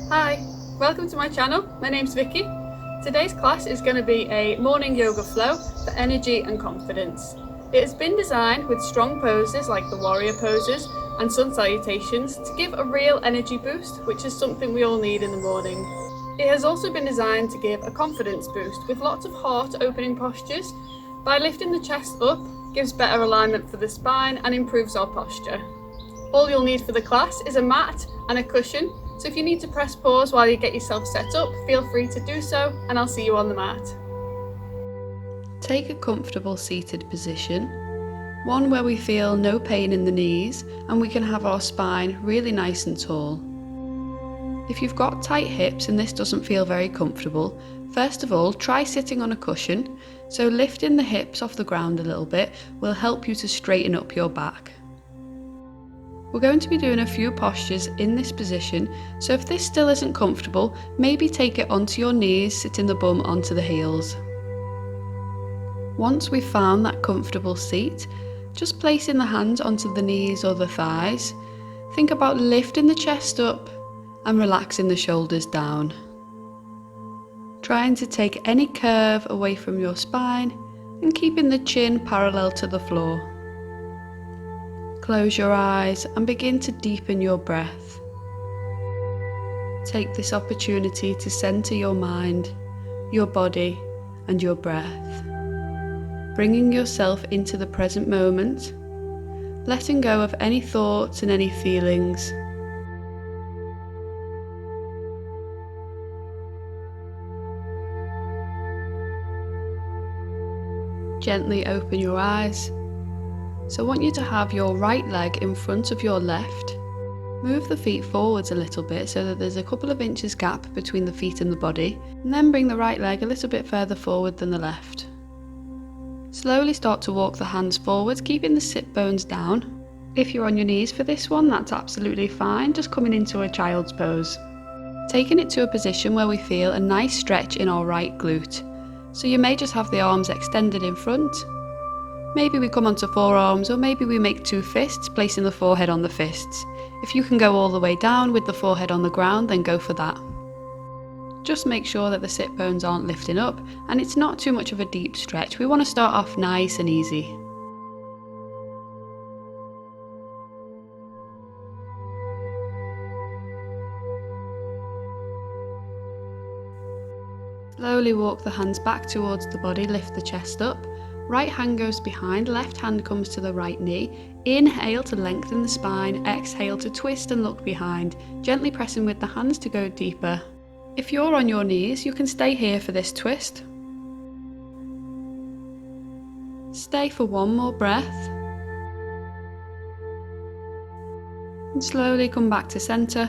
Hi, welcome to my channel. My name's Vicky. Today's class is going to be a morning yoga flow for energy and confidence. It has been designed with strong poses like the warrior poses and sun salutations to give a real energy boost, which is something we all need in the morning. It has also been designed to give a confidence boost with lots of heart opening postures. By lifting the chest up, gives better alignment for the spine and improves our posture. All you'll need for the class is a mat and a cushion, so if you need to press pause while you get yourself set up, feel free to do so, and I'll see you on the mat. Take a comfortable seated position, one where we feel no pain in the knees and we can have our spine really nice and tall. If you've got tight hips and this doesn't feel very comfortable, first of all try sitting on a cushion, so lifting the hips off the ground a little bit will help you to straighten up your back. We're going to be doing a few postures in this position, so if this still isn't comfortable, maybe take it onto your knees, sitting the bum onto the heels. Once we've found that comfortable seat, just placing the hands onto the knees or the thighs. Think about lifting the chest up and relaxing the shoulders down. Trying to take any curve away from your spine and keeping the chin parallel to the floor. Close your eyes and begin to deepen your breath. Take this opportunity to center your mind, your body, and your breath. Bringing yourself into the present moment, letting go of any thoughts and any feelings. Gently open your eyes. So I want you to have your right leg in front of your left. Move the feet forwards a little bit so that there's a couple of inches gap between the feet and the body, and then bring the right leg a little bit further forward than the left. Slowly start to walk the hands forwards, keeping the sit bones down. If you're on your knees for this one, that's absolutely fine, just coming into a child's pose. Taking it to a position where we feel a nice stretch in our right glute. So you may just have the arms extended in front. Maybe we come onto forearms, or maybe we make two fists, placing the forehead on the fists. If you can go all the way down with the forehead on the ground, then go for that. Just make sure that the sit bones aren't lifting up, and it's not too much of a deep stretch. We want to start off nice and easy. Slowly walk the hands back towards the body, lift the chest up. Right hand goes behind, left hand comes to the right knee. Inhale to lengthen the spine, exhale to twist and look behind, gently pressing with the hands to go deeper. If you're on your knees, you can stay here for this twist. Stay for one more breath. And slowly come back to center.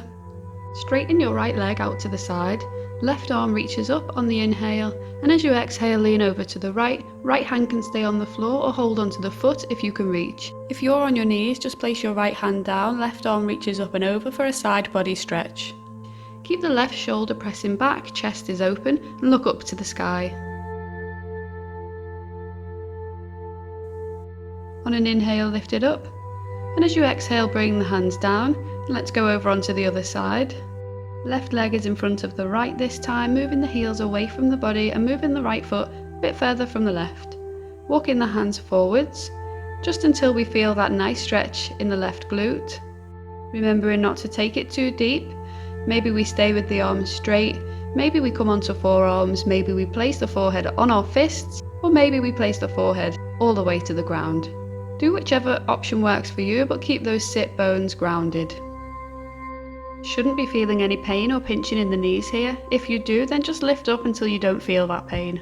Straighten your right leg out to the side. Left arm reaches up on the inhale, and as you exhale, lean over to the right. Right hand can stay on the floor or hold onto the foot if you can reach. If you're on your knees, just place your right hand down, left arm reaches up and over for a side body stretch. Keep the left shoulder pressing back, chest is open, and look up to the sky. On an inhale, lift it up, and as you exhale, bring the hands down, and let's go over onto the other side. Left leg is in front of the right this time, moving the heels away from the body and moving the right foot a bit further from the left. Walking the hands forwards, just until we feel that nice stretch in the left glute. Remembering not to take it too deep. Maybe we stay with the arms straight, maybe we come onto forearms, maybe we place the forehead on our fists, or maybe we place the forehead all the way to the ground. Do whichever option works for you, but keep those sit bones grounded. Shouldn't be feeling any pain or pinching in the knees here. If you do, then just lift up until you don't feel that pain.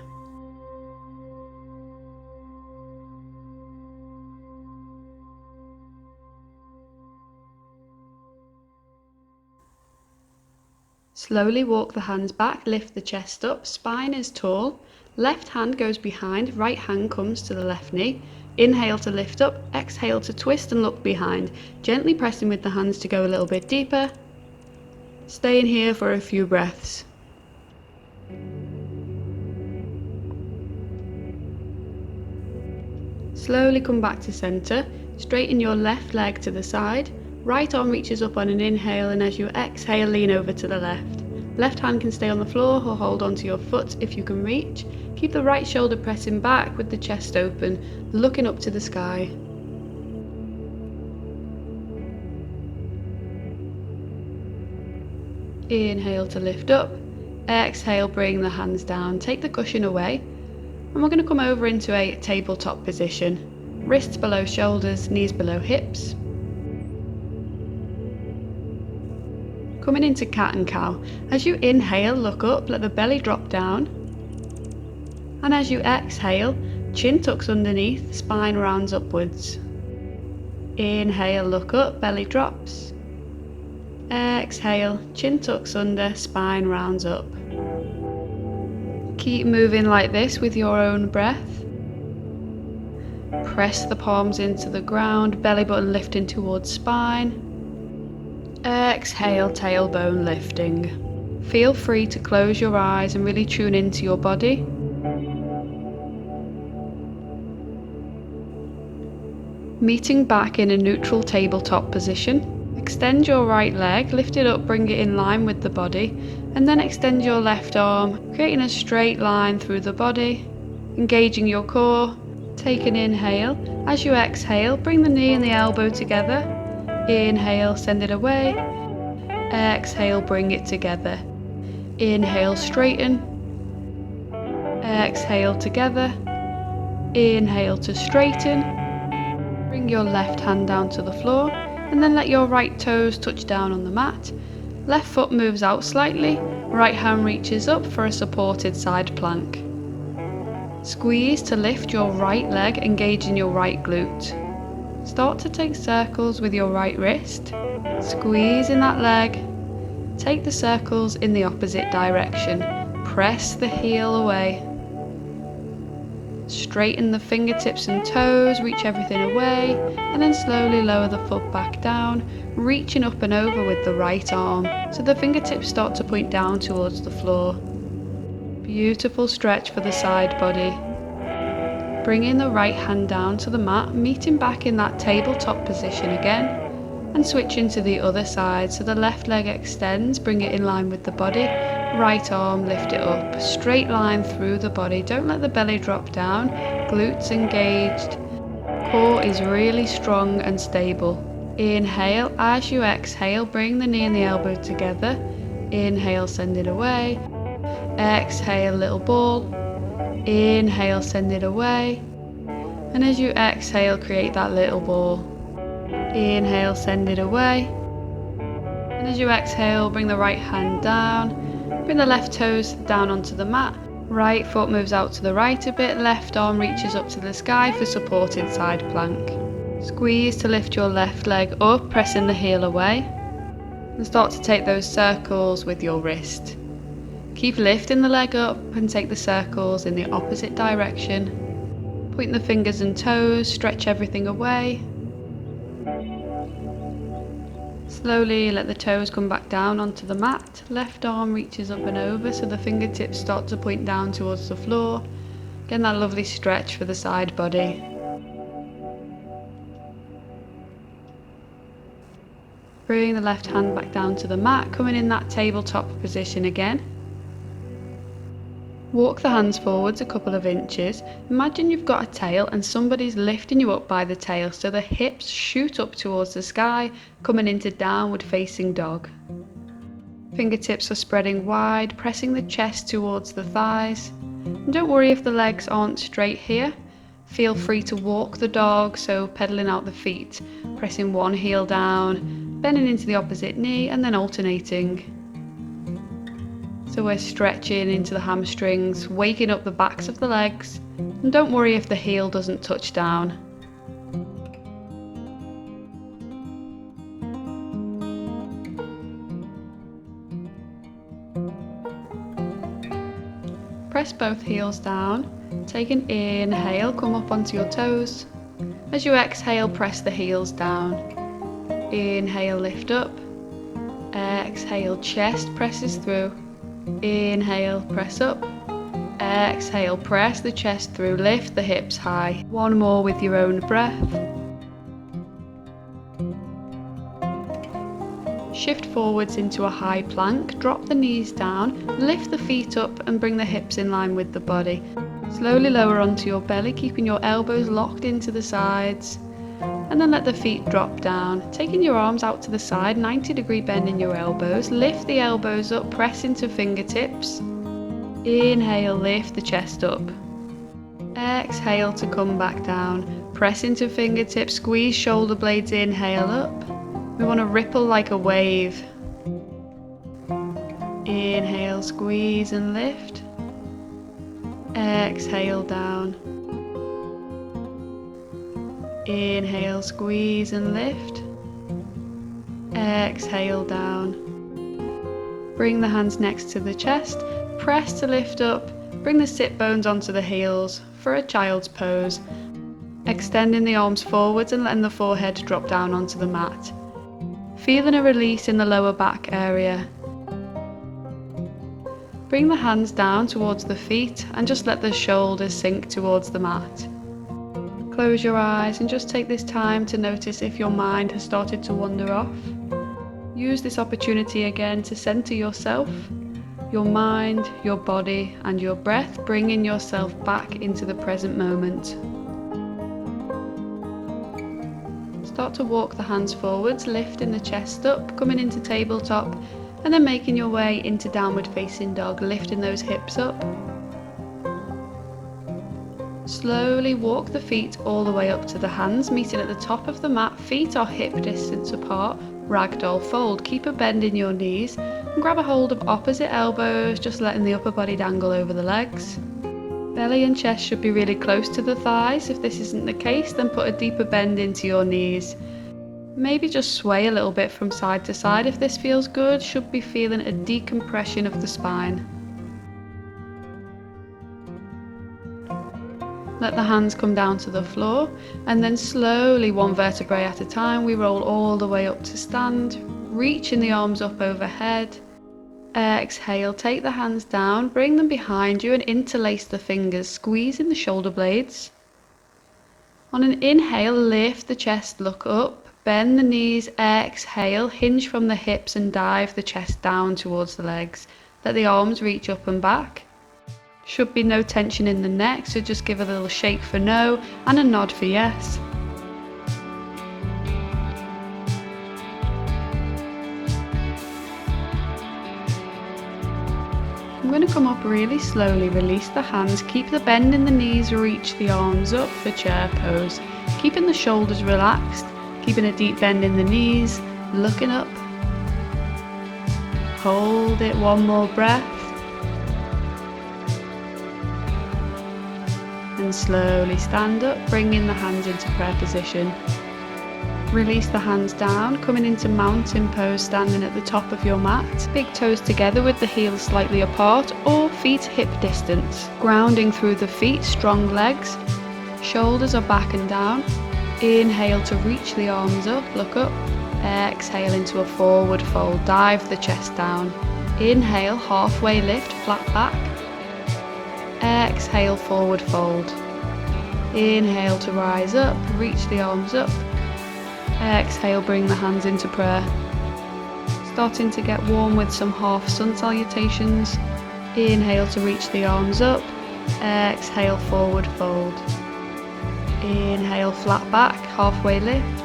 Slowly walk the hands back, lift the chest up, spine is tall. Left hand goes behind, right hand comes to the left knee. Inhale to lift up, exhale to twist and look behind. Gently pressing with the hands to go a little bit deeper. Staying here for a few breaths. Slowly come back to center. Straighten your left leg to the side. Right arm reaches up on an inhale, and as you exhale, lean over to the left. Left hand can stay on the floor or hold onto your foot if you can reach. Keep the right shoulder pressing back with the chest open, looking up to the sky. Inhale to lift up. Exhale, bring the hands down. Take the cushion away. And we're going to come over into a tabletop position. Wrists below shoulders, knees below hips. Coming into cat and cow. As you inhale, look up, let the belly drop down. And as you exhale, chin tucks underneath, spine rounds upwards. Inhale, look up, belly drops. Exhale, chin tucks under, spine rounds up. Keep moving like this with your own breath. Press the palms into the ground, belly button lifting towards spine. Exhale, tailbone lifting. Feel free to close your eyes and really tune into your body. Meeting back in a neutral tabletop position. Extend your right leg, lift it up, bring it in line with the body, and then extend your left arm, creating a straight line through the body, engaging your core. Take an inhale. As you exhale, bring the knee and the elbow together. Inhale, send it away. Exhale, bring it together. Inhale, straighten. Exhale, together. Inhale to straighten. Bring your left hand down to the floor and then let your right toes touch down on the mat. Left foot moves out slightly, right hand reaches up for a supported side plank. Squeeze to lift your right leg, engaging your right glute. Start to take circles with your right wrist. Squeeze in that leg. Take the circles in the opposite direction. Press the heel away. Straighten the fingertips and toes, reach everything away, and then slowly lower the foot back down, reaching up and over with the right arm, so the fingertips start to point down towards the floor. Beautiful stretch for the side body. Bringing the right hand down to the mat, meeting back in that tabletop position again, and switching to the other side, so the left leg extends, bring it in line with the body, right arm, lift it up, straight line through the body, don't let the belly drop down, glutes engaged, core is really strong and stable. Inhale, as you exhale, bring the knee and the elbow together, inhale, send it away, exhale, little ball, inhale, send it away, and as you exhale, create that little ball. Inhale, send it away, and as you exhale, bring the right hand down, bring the left toes down onto the mat, right foot moves out to the right a bit, left arm reaches up to the sky for supported side plank. Squeeze to lift your left leg up, pressing the heel away, and start to take those circles with your wrist. Keep lifting the leg up and take the circles in the opposite direction. Point the fingers and toes, stretch everything away. Slowly let the toes come back down onto the mat. Left arm reaches up and over so the fingertips start to point down towards the floor. Again, that lovely stretch for the side body. Bring the left hand back down to the mat, coming in that tabletop position again. Walk the hands forwards a couple of inches. Imagine you've got a tail and somebody's lifting you up by the tail so the hips shoot up towards the sky, coming into downward facing dog. Fingertips are spreading wide, pressing the chest towards the thighs. And don't worry if the legs aren't straight here. Feel free to walk the dog, so pedaling out the feet, pressing one heel down, bending into the opposite knee and then alternating. So we're stretching into the hamstrings, waking up the backs of the legs, and don't worry if the heel doesn't touch down. Press both heels down, take an inhale, come up onto your toes. As you exhale, press the heels down. Inhale, lift up. Exhale, chest presses through. Inhale, press up. Exhale, press the chest through, lift the hips high. One more with your own breath. Shift forwards into a high plank, drop the knees down, lift the feet up and bring the hips in line with the body. Slowly lower onto your belly, keeping your elbows locked into the sides. And then let the feet drop down. Taking your arms out to the side, 90-degree bend in your elbows. Lift the elbows up, press into fingertips. Inhale, lift the chest up. Exhale to come back down. Press into fingertips, squeeze shoulder blades, inhale up. We want to ripple like a wave. Inhale, squeeze and lift. Exhale down. Inhale, squeeze and lift. Exhale down. Bring the hands next to the chest. Press to lift up. Bring the sit bones onto the heels for a child's pose. Extending the arms forwards and letting the forehead drop down onto the mat. Feeling a release in the lower back area. Bring the hands down towards the feet and just let the shoulders sink towards the mat. Close your eyes and just take this time to notice if your mind has started to wander off. Use this opportunity again to center yourself, your mind, your body and your breath, bringing yourself back into the present moment. Start to walk the hands forwards, lifting the chest up, coming into tabletop, and then making your way into downward facing dog, lifting those hips up. Slowly walk the feet all the way up to the hands, meeting at the top of the mat. Feet are hip distance apart, Ragdoll Fold. Keep a bend in your knees and grab a hold of opposite elbows, just letting the upper body dangle over the legs. Belly and chest should be really close to the thighs. If this isn't the case, then put a deeper bend into your knees. Maybe just sway a little bit from side to side if this feels good. Should be feeling a decompression of the spine. Let the hands come down to the floor and then slowly, one vertebrae at a time, we roll all the way up to stand, reaching the arms up overhead. Exhale, take the hands down, bring them behind you and interlace the fingers, squeezing the shoulder blades. On an inhale, lift the chest, look up, bend the knees, exhale, hinge from the hips and dive the chest down towards the legs. Let the arms reach up and back. Should be no tension in the neck, so just give a little shake for no and a nod for yes. I'm going to come up really slowly, release the hands, keep the bend in the knees, reach the arms up for chair pose. Keeping the shoulders relaxed, keeping a deep bend in the knees, looking up. Hold it, one more breath. And slowly stand up, bringing the hands into prayer position. Release the hands down, coming into mountain pose, standing at the top of your mat. Big toes together with the heels slightly apart or feet hip distance. Grounding through the feet, strong legs. Shoulders are back and down. Inhale to reach the arms up, look up. Exhale into a forward fold, dive the chest down. Inhale, halfway lift, flat back. Exhale, forward fold. Inhale to rise up, reach the arms up. Exhale, bring the hands into prayer. Starting to get warm with some half sun salutations. Inhale to reach the arms up. Exhale, forward fold. Inhale, flat back, halfway lift.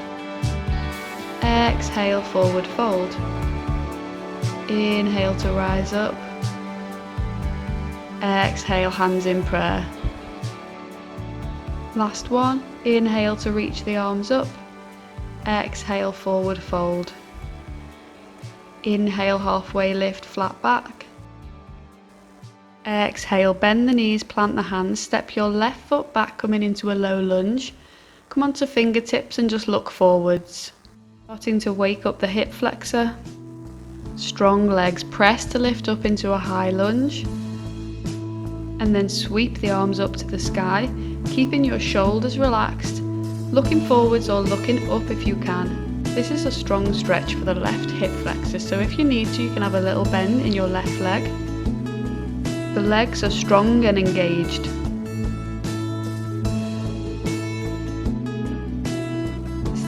Exhale, forward fold. Inhale to rise up. Exhale, hands in prayer. Last one. Inhale to reach the arms up. Exhale, forward fold. Inhale, halfway lift, flat back. Exhale, bend the knees, plant the hands, step your left foot back, coming into a low lunge. Come onto fingertips and just look forwards. Starting to wake up the hip flexor. Strong legs, press to lift up into a high lunge. And then sweep the arms up to the sky, keeping your shoulders relaxed, looking forwards or looking up if you can. This is a strong stretch for the left hip flexor, so if you need to, you can have a little bend in your left leg. The legs are strong and engaged.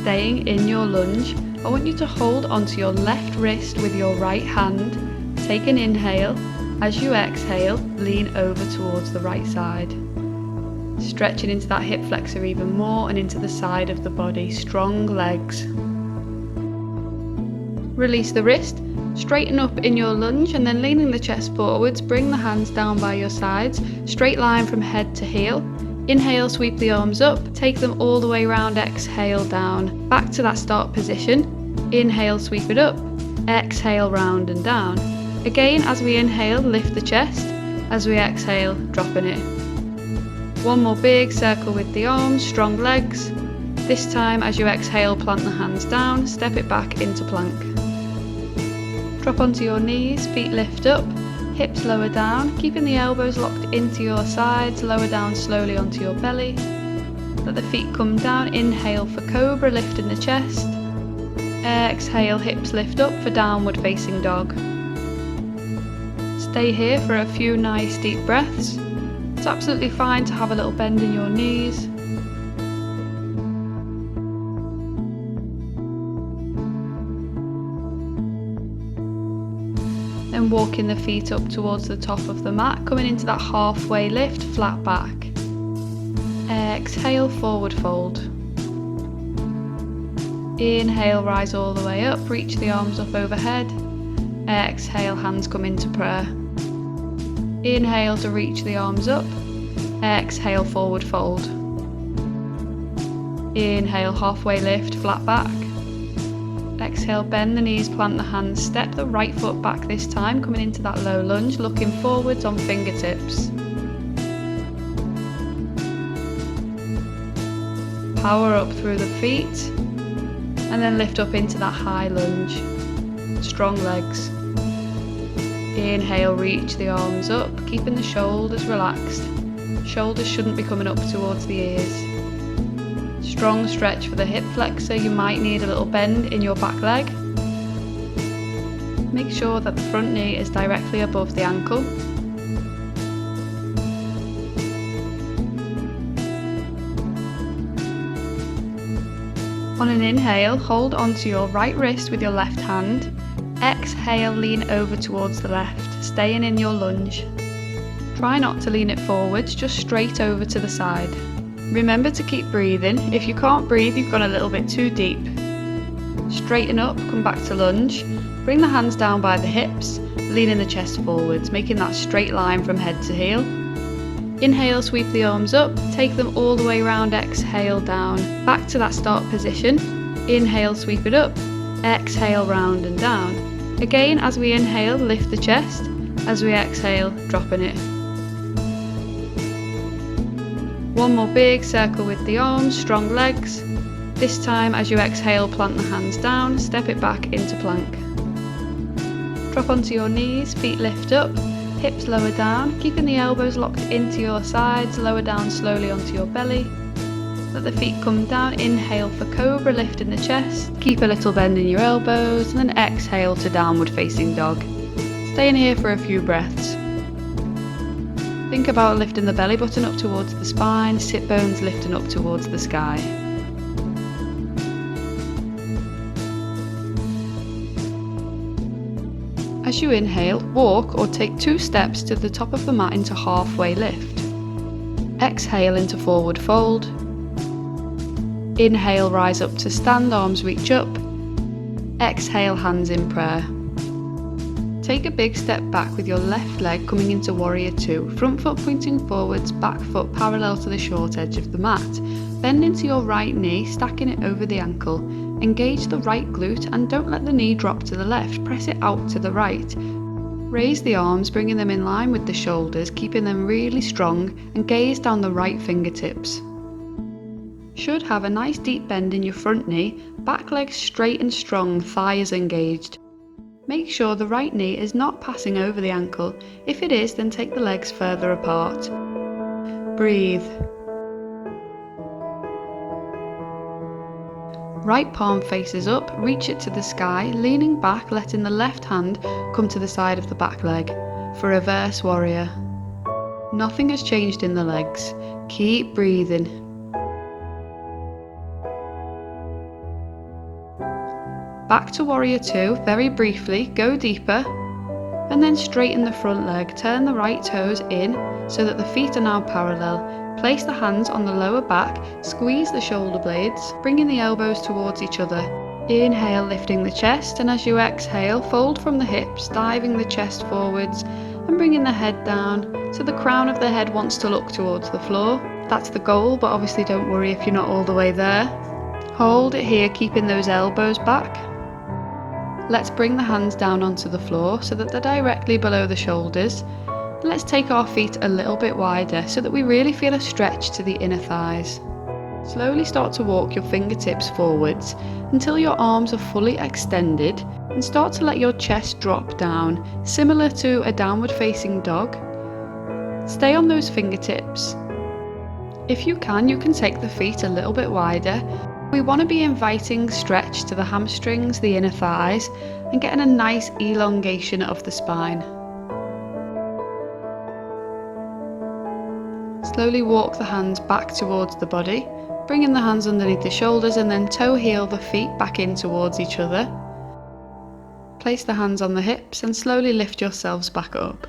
Staying in your lunge, I want you to hold onto your left wrist with your right hand. Take an inhale. As you exhale, lean over towards the right side. Stretching into that hip flexor even more and into the side of the body. Strong legs. Release the wrist. Straighten up in your lunge and then leaning the chest forwards, bring the hands down by your sides. Straight line from head to heel. Inhale, sweep the arms up, take them all the way around, exhale down. Back to that start position. Inhale, sweep it up. Exhale, round and down. Again, as we inhale, lift the chest. As we exhale, dropping it. One more big circle with the arms, strong legs. This time, as you exhale, plant the hands down, step it back into plank. Drop onto your knees, feet lift up. Hips lower down, keeping the elbows locked into your sides, lower down slowly onto your belly. Let the feet come down, inhale for cobra, lifting the chest. Exhale, hips lift up for downward facing dog. Stay here for a few nice deep breaths. It's absolutely fine to have a little bend in your knees. Then walking the feet up towards the top of the mat, coming into that halfway lift, flat back. Exhale, forward fold. Inhale, rise all the way up, reach the arms up overhead. Exhale, hands come into prayer. Inhale to reach the arms up. Exhale, forward fold. Inhale, halfway lift, flat back. Exhale, bend the knees, plant the hands, step the right foot back this time, coming into that low lunge, looking forwards on fingertips. Power up through the feet, and then lift up into that high lunge. Strong legs. Inhale, reach the arms up, keeping the shoulders relaxed. Shoulders shouldn't be coming up towards the ears. Strong stretch for the hip flexor, you might need a little bend in your back leg. Make sure that the front knee is directly above the ankle. On an inhale, hold onto your right wrist with your left hand. Exhale, lean over towards the left, staying in your lunge. Try not to lean it forwards, just straight over to the side. Remember to keep breathing. If you can't breathe, you've gone a little bit too deep. Straighten up, come back to lunge. Bring the hands down by the hips, leaning the chest forwards, making that straight line from head to heel. Inhale, sweep the arms up, take them all the way around, exhale down. Back to that start position. Inhale, sweep it up. Exhale, round and down. Again, as we inhale, lift the chest. As we exhale, dropping it. One more big circle with the arms, strong legs. This time, as you exhale, plant the hands down, step it back into plank. Drop onto your knees, feet lift up, hips lower down, keeping the elbows locked into your sides, lower down slowly onto your belly. Let the feet come down, inhale for cobra, lifting the chest. Keep a little bend in your elbows, and then exhale to downward facing dog. Stay in here for a few breaths. Think about lifting the belly button up towards the spine, sit bones lifting up towards the sky. As you inhale, walk or take 2 steps to the top of the mat into halfway lift. Exhale into forward fold. Inhale, rise up to stand, arms reach up. Exhale, hands in prayer. Take a big step back with your left leg coming into warrior 2, front foot pointing forwards, back foot parallel to the short edge of the mat. Bend into your right knee, stacking it over the ankle. Engage the right glute and don't let the knee drop to the left, press it out to the right. Raise the arms, bringing them in line with the shoulders, keeping them really strong, and gaze down the right fingertips. Should have a nice deep bend in your front knee, back leg straight and strong, thighs engaged. Make sure the right knee is not passing over the ankle. If it is, then take the legs further apart. Breathe. Right palm faces up, reach it to the sky, leaning back, letting the left hand come to the side of the back leg. For reverse warrior. Nothing has changed in the legs. Keep breathing. Back to Warrior 2, very briefly, go deeper, and then straighten the front leg. Turn the right toes in so that the feet are now parallel. Place the hands on the lower back, squeeze the shoulder blades, bringing the elbows towards each other. Inhale, lifting the chest, and as you exhale, fold from the hips, diving the chest forwards and bringing the head down so the crown of the head wants to look towards the floor. That's the goal, but obviously don't worry if you're not all the way there. Hold it here, keeping those elbows back. Let's bring the hands down onto the floor so that they're directly below the shoulders. Let's take our feet a little bit wider so that we really feel a stretch to the inner thighs. Slowly start to walk your fingertips forwards until your arms are fully extended, and start to let your chest drop down, similar to a downward facing dog. Stay on those fingertips. If you can take the feet a little bit wider. We want to be inviting stretch to the hamstrings, the inner thighs, and getting a nice elongation of the spine. Slowly walk the hands back towards the body, bringing the hands underneath the shoulders, and then toe heel the feet back in towards each other. Place the hands on the hips and slowly lift yourselves back up.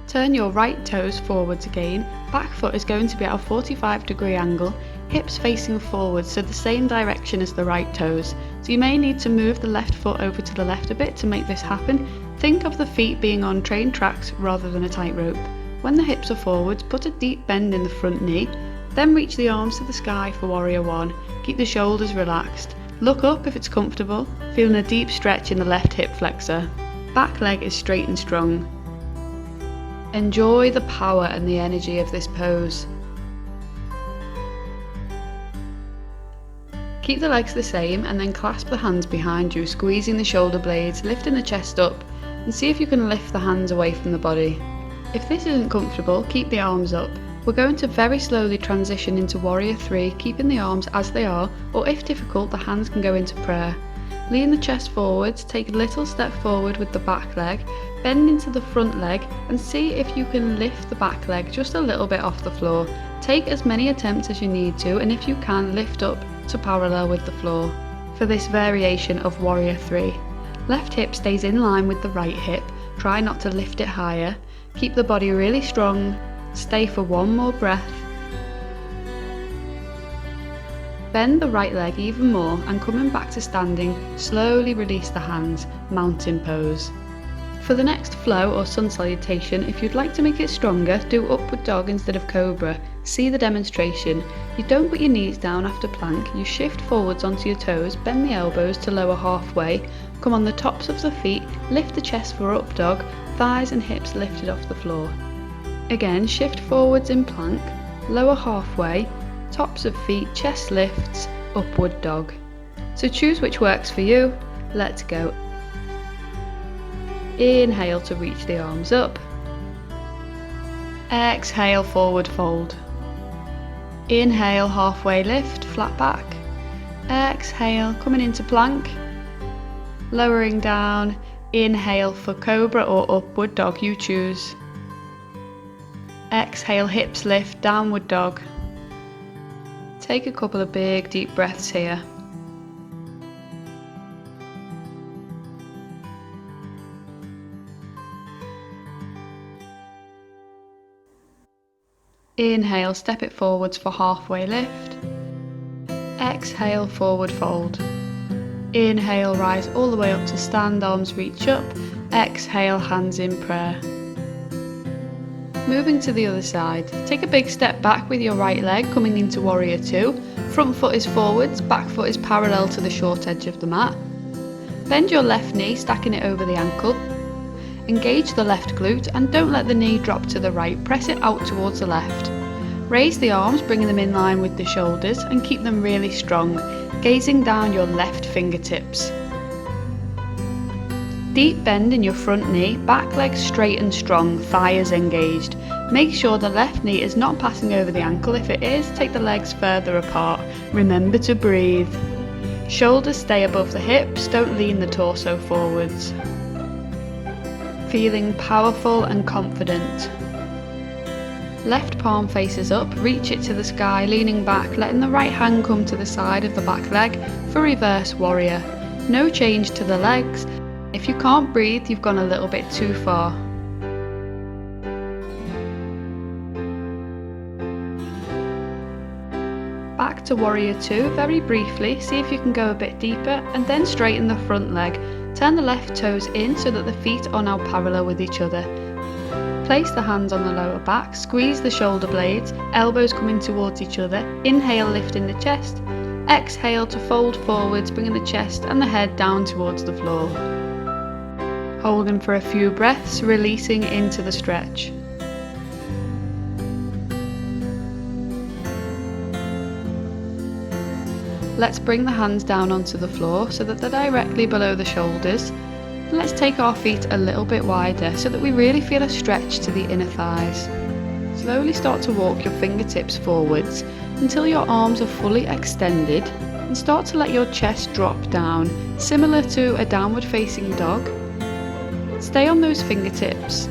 Turn your right toes forwards again. Back foot is going to be at a 45-degree angle, hips facing forwards, so the same direction as the right toes. So you may need to move the left foot over to the left a bit to make this happen. Think of the feet being on train tracks rather than a tightrope. When the hips are forwards, put a deep bend in the front knee, then reach the arms to the sky for Warrior 1. Keep the shoulders relaxed. Look up if it's comfortable, feeling a deep stretch in the left hip flexor. Back leg is straight and strong. Enjoy the power and the energy of this pose. Keep the legs the same and then clasp the hands behind you, squeezing the shoulder blades, lifting the chest up, and see if you can lift the hands away from the body. If this isn't comfortable, keep the arms up. We're going to very slowly transition into Warrior 3, keeping the arms as they are, or if difficult, the hands can go into prayer. Lean the chest forwards, take a little step forward with the back leg, bend into the front leg, and see if you can lift the back leg just a little bit off the floor. Take as many attempts as you need to, and if you can, lift up to parallel with the floor. For this variation of Warrior 3, left hip stays in line with the right hip, try not to lift it higher, keep the body really strong, stay for one more breath. Bend the right leg even more, and coming back to standing, slowly release the hands, mountain pose. For the next flow or sun salutation, if you'd like to make it stronger, do upward dog instead of cobra. See the demonstration. You don't put your knees down after plank, you shift forwards onto your toes, bend the elbows to lower halfway, come on the tops of the feet, lift the chest for up dog, thighs and hips lifted off the floor. Again, shift forwards in plank, lower halfway, tops of feet, chest lifts, upward dog. So choose which works for you. Let's go. Inhale to reach the arms up. Exhale, forward fold. Inhale, halfway lift, flat back. Exhale, coming into plank. Lowering down. Inhale for cobra or upward dog, you choose. Exhale, hips lift, downward dog. Take a couple of big deep breaths here. Inhale, step it forwards for halfway lift. Exhale, forward fold. Inhale, rise all the way up to stand, arms reach up. Exhale, hands in prayer. Moving to the other side, take a big step back with your right leg coming into Warrior 2. Front foot is forwards, back foot is parallel to the short edge of the mat. Bend your left knee, stacking it over the ankle. Engage the left glute and don't let the knee drop to the right, press it out towards the left. Raise the arms, bringing them in line with the shoulders and keep them really strong, gazing down your left fingertips. Deep bend in your front knee, back leg straight and strong, thighs engaged. Make sure the left knee is not passing over the ankle. If it is, take the legs further apart. Remember to breathe. Shoulders stay above the hips, don't lean the torso forwards. Feeling powerful and confident. Left palm faces up, reach it to the sky, leaning back, letting the right hand come to the side of the back leg for reverse warrior. No change to the legs. If you can't breathe, you've gone a little bit too far. Back to Warrior 2, very briefly, see if you can go a bit deeper, and then straighten the front leg. Turn the left toes in so that the feet are now parallel with each other. Place the hands on the lower back, squeeze the shoulder blades, elbows coming towards each other. Inhale, lifting the chest. Exhale to fold forwards, bringing the chest and the head down towards the floor. Holding for a few breaths, releasing into the stretch. Let's bring the hands down onto the floor so that they're directly below the shoulders. And let's take our feet a little bit wider so that we really feel a stretch to the inner thighs. Slowly start to walk your fingertips forwards until your arms are fully extended, and start to let your chest drop down, similar to a downward facing dog. Stay on those fingertips.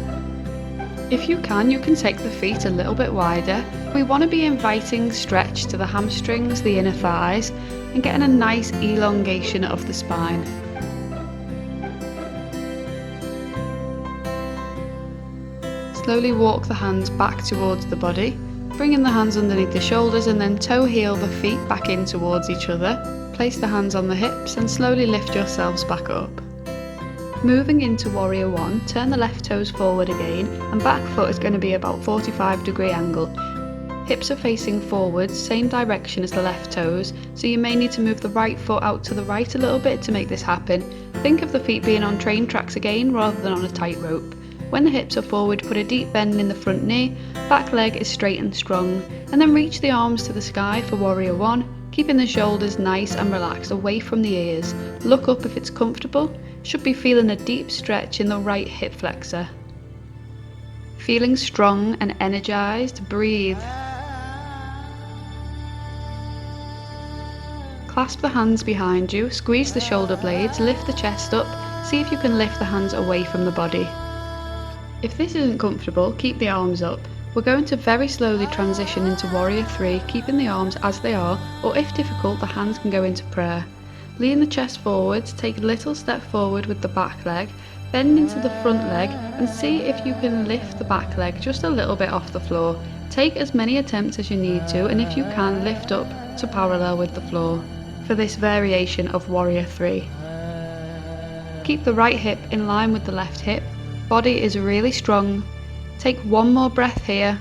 If you can take the feet a little bit wider. We want to be inviting stretch to the hamstrings, the inner thighs, and getting a nice elongation of the spine. Slowly walk the hands back towards the body, bringing the hands underneath the shoulders, and then toe heel the feet back in towards each other. Place the hands on the hips and slowly lift yourselves back up. Moving into Warrior 1, turn the left toes forward again, and back foot is going to be about 45-degree angle. Hips are facing forwards, same direction as the left toes, so you may need to move the right foot out to the right a little bit to make this happen. Think of the feet being on train tracks again rather than on a tightrope. When the hips are forward, put a deep bend in the front knee, back leg is straight and strong, and then reach the arms to the sky for Warrior 1, keeping the shoulders nice and relaxed away from the ears. Look up if it's comfortable. Should be feeling a deep stretch in the right hip flexor. Feeling strong and energized, breathe. Clasp the hands behind you, squeeze the shoulder blades, lift the chest up, see if you can lift the hands away from the body. If this isn't comfortable, keep the arms up. We're going to very slowly transition into Warrior 3, keeping the arms as they are, or if difficult, the hands can go into prayer. Lean the chest forwards, take a little step forward with the back leg, bend into the front leg, and see if you can lift the back leg just a little bit off the floor. Take as many attempts as you need to, and if you can, lift up to parallel with the floor for this variation of Warrior 3. Keep the right hip in line with the left hip. Body is really strong. Take one more breath here.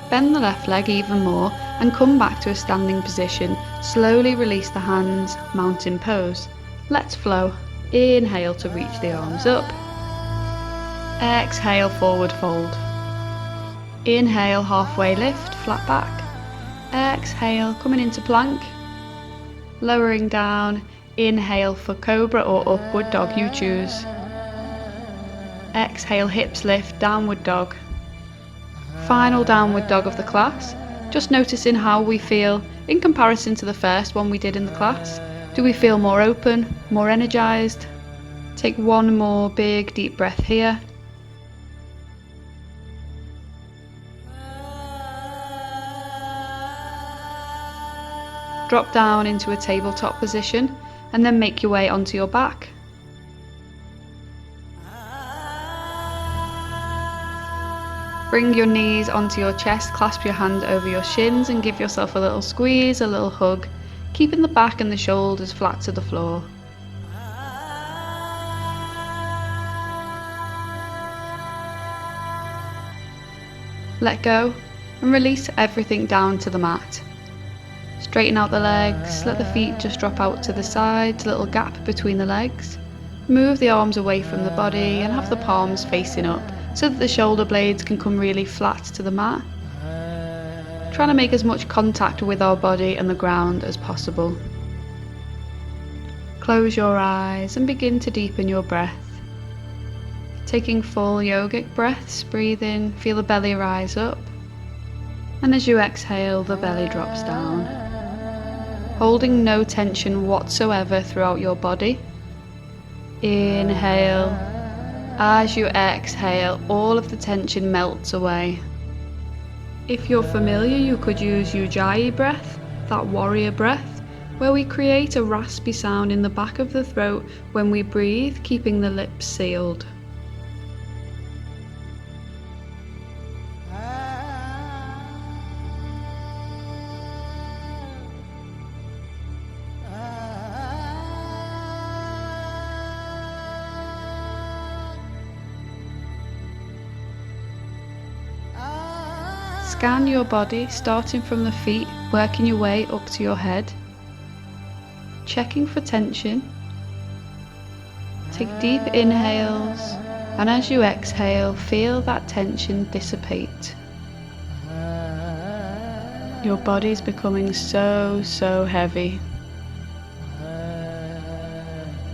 Bend the left leg even more and come back to a standing position. Slowly release the hands, mountain pose. Let's flow. Inhale to reach the arms up. Exhale, forward fold. Inhale, halfway lift, flat back. Exhale, coming into plank. Lowering down. Inhale for cobra or upward dog, you choose. Exhale, hips lift, downward dog. Final downward dog of the class. Just noticing how we feel in comparison to the first one we did in the class. Do we feel more open, more energized? Take one more big deep breath here. Drop down into a tabletop position and then make your way onto your back. Bring your knees onto your chest, clasp your hand over your shins and give yourself a little squeeze, a little hug, keeping the back and the shoulders flat to the floor. Let go and release everything down to the mat. Straighten out the legs, let the feet just drop out to the sides, a little gap between the legs. Move the arms away from the body and have the palms facing up so that the shoulder blades can come really flat to the mat. Trying to make as much contact with our body and the ground as possible. Close your eyes and begin to deepen your breath. Taking full yogic breaths, breathe in, feel the belly rise up. And as you exhale, the belly drops down. Holding no tension whatsoever throughout your body. Inhale. As you exhale, all of the tension melts away. If you're familiar, you could use Ujjayi breath, that warrior breath, where we create a raspy sound in the back of the throat when we breathe, keeping the lips sealed. Scan your body, starting from the feet, working your way up to your head. Checking for tension. Take deep inhales, and as you exhale, feel that tension dissipate. Your body's becoming so heavy.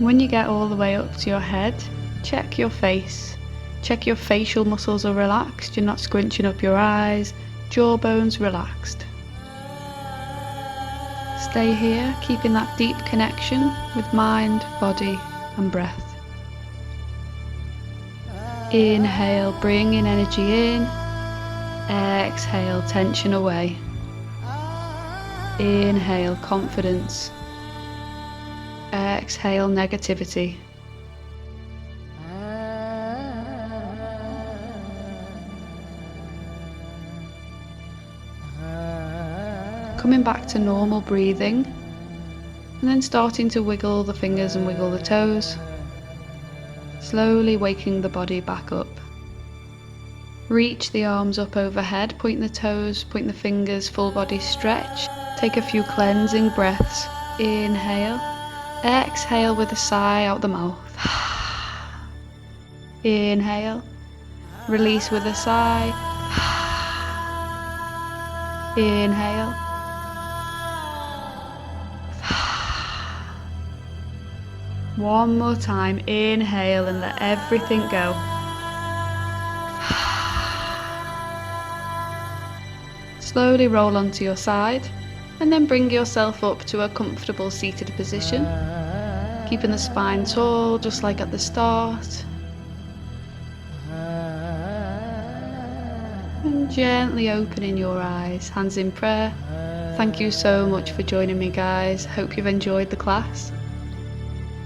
When you get all the way up to your head, check your face. Check your facial muscles are relaxed, you're not scrunching up your eyes, jawbones relaxed. Stay here, keeping that deep connection with mind, body and breath. Inhale, bring in energy in. Exhale, tension away. Inhale, confidence. Exhale, negativity. Coming back to normal breathing, and then starting to wiggle the fingers and wiggle the toes, slowly waking the body back up. Reach the arms up overhead, point the toes, point the fingers, full body stretch. Take a few cleansing breaths. Inhale, exhale with a sigh out the mouth. Inhale, release with a sigh. Inhale. One more time, inhale and let everything go. Slowly roll onto your side and then bring yourself up to a comfortable seated position, keeping the spine tall just like at the start. And gently opening your eyes, hands in prayer. Thank you so much for joining me, guys. Hope you've enjoyed the class.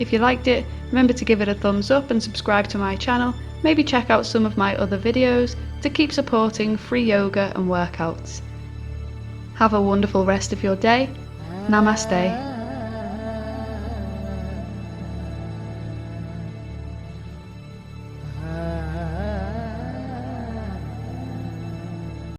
If you liked it, remember to give it a thumbs up and subscribe to my channel. Maybe check out some of my other videos to keep supporting free yoga and workouts. Have a wonderful rest of your day. Namaste.